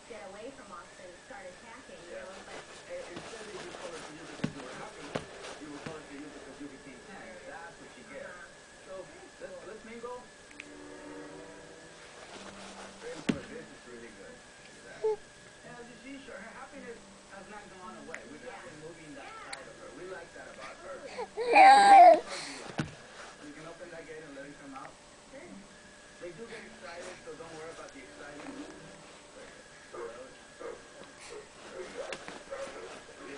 get away from us and start attacking, you know, but instead they just call it to you because you were happy, you were calling to you because you became sad. That's what you get. So let's mingle. Praying for this is really good. And as you see, sure, her happiness has not gone away. We've not been moving that side of her. We like that about her. You can open that gate and let it come out. They do get excited, so don't worry about the excitement.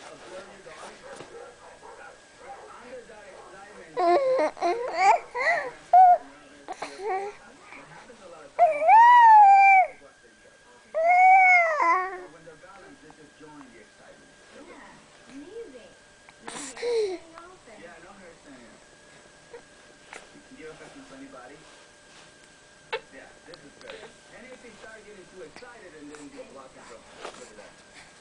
Observe your dog. Under that excitement, what happens a lot of times is what they show. So when they're balanced, they just join the excitement. yeah, amazing. No hair standing off and Yeah, no hair standing up. You can give affection to anybody. Yeah, this is good. And if they start getting too excited and then you block it from, look at that.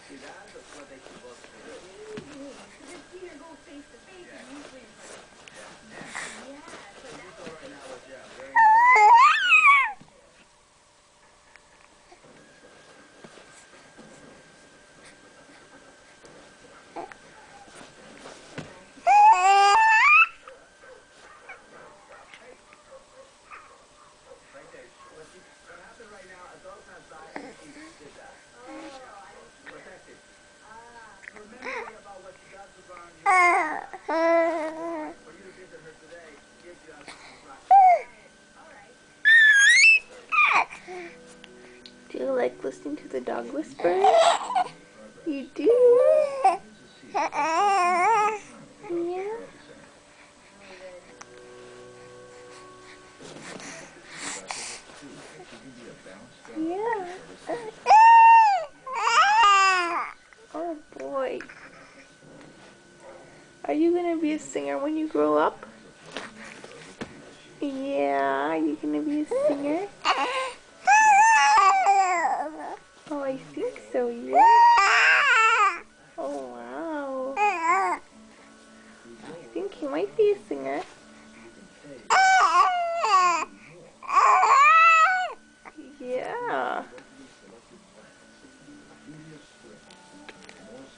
See, that's what they supposed to do. amazing. Because it's either go face to face and usually it's like, Yeah. yeah, so You that's saw right now was, yeah, very nice. Right there. What happened right now, adults outside, she did that. Protect it. Remember about what she does around you. For you to visit her today, gives you a Do you like listening to the dog whispering? You do? Yeah. Yeah. Oh boy. Are you gonna be a singer when you grow up? Yeah, are you gonna be a singer? Oh, I think so, yeah. Oh, wow. I think he might be a singer. Yeah.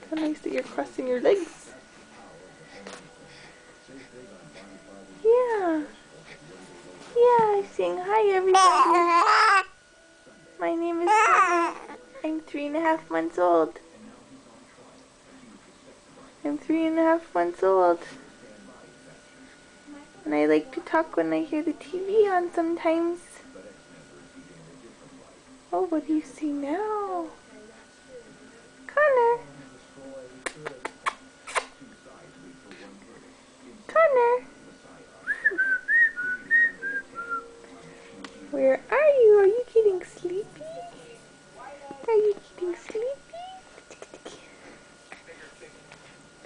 How nice that you're crossing your legs. Yeah. Yeah, saying hi everybody. My name is Sunny. I'm 3.5 months old. I'm 3.5 months old. And I like to talk when I hear the TV on sometimes. Oh, what do you see now? Connor. Connor. Where are you? Are you getting sleepy? Are you getting sleepy?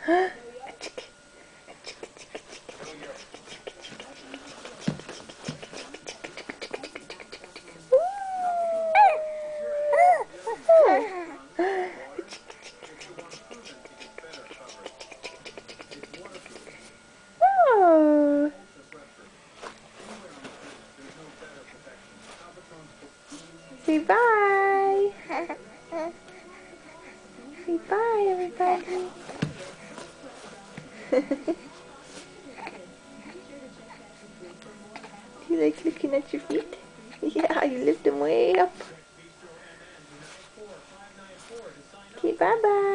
Huh? Oh. Say bye. Say bye, everybody. Do you like looking at your feet? Yeah, you lift them way up. Okay, bye-bye.